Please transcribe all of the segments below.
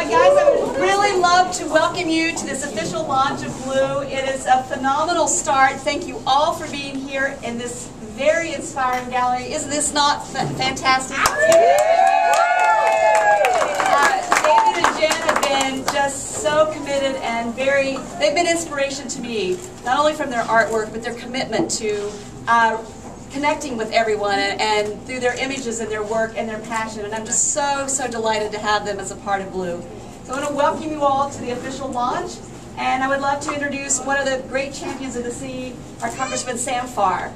Guys, I would really love to welcome you to this official launch of Blue. It is a phenomenal start. Thank you all for being here in this very inspiring gallery. Isn't this not fantastic? David and Jen have been just so committed and they've been inspiration to me, not only from their artwork, but their commitment to connecting with everyone and through their images and their work and their passion. And I'm just so delighted to have them as a part of Blue. So I want to welcome you all to the official launch. And I would love to introduce one of the great champions of the sea, our Congressman Sam Farr.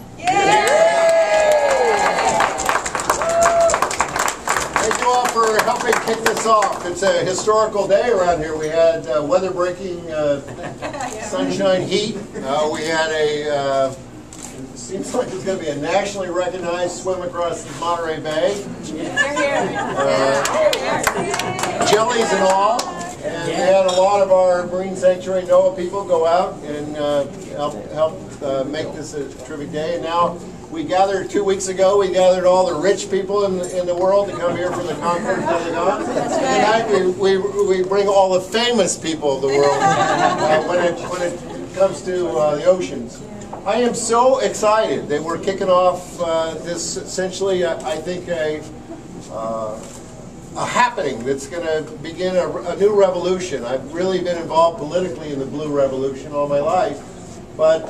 Thank you all for helping kick this off. It's a historical day around here. We had weather-breaking sunshine heat. We had it seems like it's going to be a nationally recognized swim across the Monterey Bay. Jellies and all. And we had a lot of our Marine Sanctuary NOAA people go out and help make this a terrific day. And now we gathered 2 weeks ago, we gathered all the rich people in the world to come here for the Concord of the Gods. Tonight we bring all the famous people of the world when it comes to the oceans. I am so excited that we're kicking off this essentially, I think, a happening that's going to begin a new revolution. I've really been involved politically in the Blue Revolution all my life, but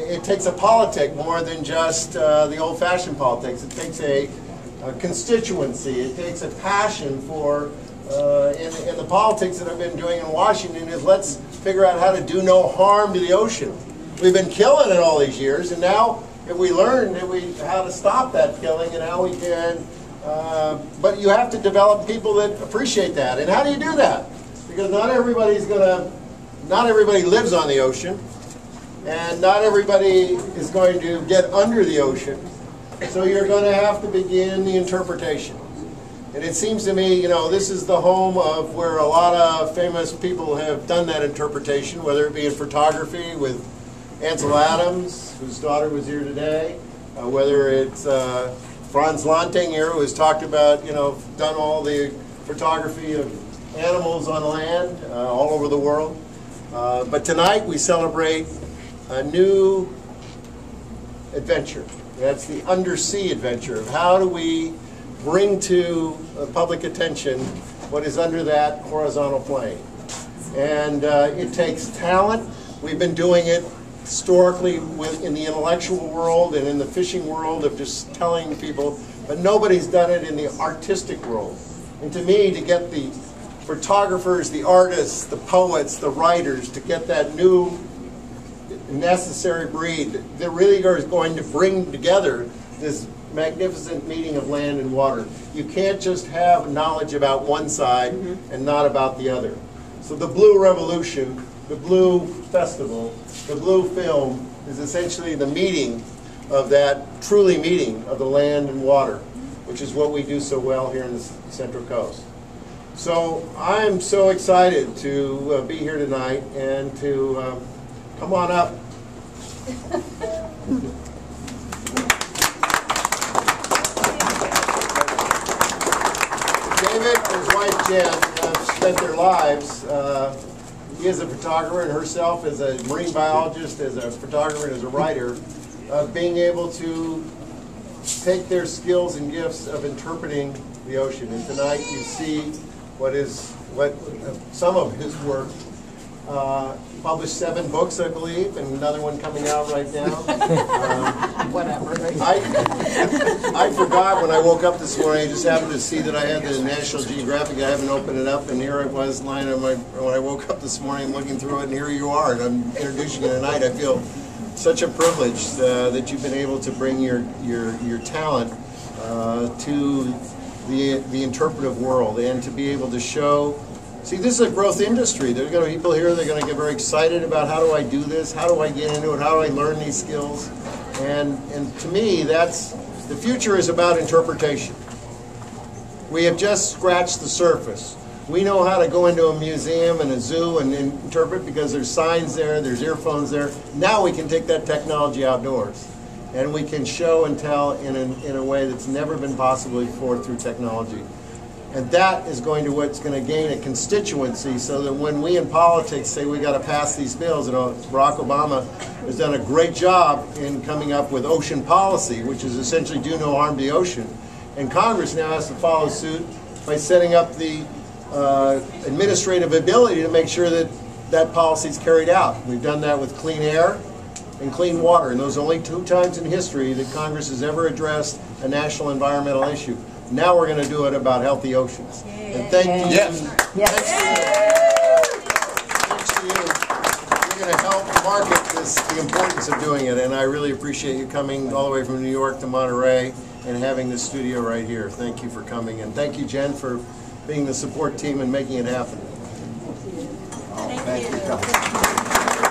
it takes a politic more than just the old-fashioned politics. It takes a constituency. It takes a passion for, and the politics that I've been doing in Washington is let's figure out how to do no harm to the ocean. We've been killing it all these years, and now if we learn how to stop that killing and how we can, but you have to develop people that appreciate that. And how do you do that? Because not everybody lives on the ocean, and not everybody is going to get under the ocean. So you're going to have to begin the interpretation. And it seems to me, you know, this is the home of where a lot of famous people have done that interpretation, whether it be in photography with Ansel Adams, whose daughter was here today, whether it's Franz Lanting here, who has talked about, you know, done all the photography of animals on land all over the world. But tonight we celebrate a new adventure. That's the undersea adventure of how do we bring to public attention what is under that horizontal plane. And it takes talent. We've been doing it historically in the intellectual world and in the fishing world of just telling people, but nobody's done it in the artistic world. And to me, to get the photographers, the artists, the poets, the writers, to get that new necessary breed that really is going to bring together this magnificent meeting of land and water. You can't just have knowledge about one side and not about the other. So the Blue Revolution, the Blue Festival, the Blue Film is essentially the meeting of that, truly meeting of the land and water, which is what we do so well here in the Central Coast. So I'm so excited to be here tonight and to come on up. David and his wife Jen have spent their lives, he is a photographer and herself as a marine biologist, as a photographer and as a writer, being able to take their skills and gifts of interpreting the ocean. And tonight you see some of his work. Published 7 books, I believe, and another one coming out right now. Whatever. I forgot when I woke up this morning. I just happened to see that I had the National Geographic. I haven't opened it up, and here it was lying on when I woke up this morning, looking through it, and here you are, and I'm introducing you tonight. I feel such a privilege that you've been able to bring your talent to the interpretive world, and to be able to show. See, this is a growth industry. There's going to be people here, they're going to get very excited about how do I do this, how do I get into it, how do I learn these skills. And to me, the future is about interpretation. We have just scratched the surface. We know how to go into a museum and a zoo and interpret because there's signs there, there's earphones there. Now we can take that technology outdoors. And we can show and tell in a way that's never been possible before through technology. And that is what's going to gain a constituency, so that when we in politics say we got to pass these bills, and Barack Obama has done a great job in coming up with ocean policy, which is essentially do no harm to the ocean. And Congress now has to follow suit by setting up the administrative ability to make sure that that policy is carried out. We've done that with clean air and clean water, and those are only 2 times in history that Congress has ever addressed a national environmental issue. Now we're going to do it about healthy oceans. And thank you. Yes. Thanks to you. You're going to help market the importance of doing it, and I really appreciate you coming all the way from New York to Monterey and having this studio right here. Thank you for coming, and thank you, Jen, for being the support team and making it happen. Thank you.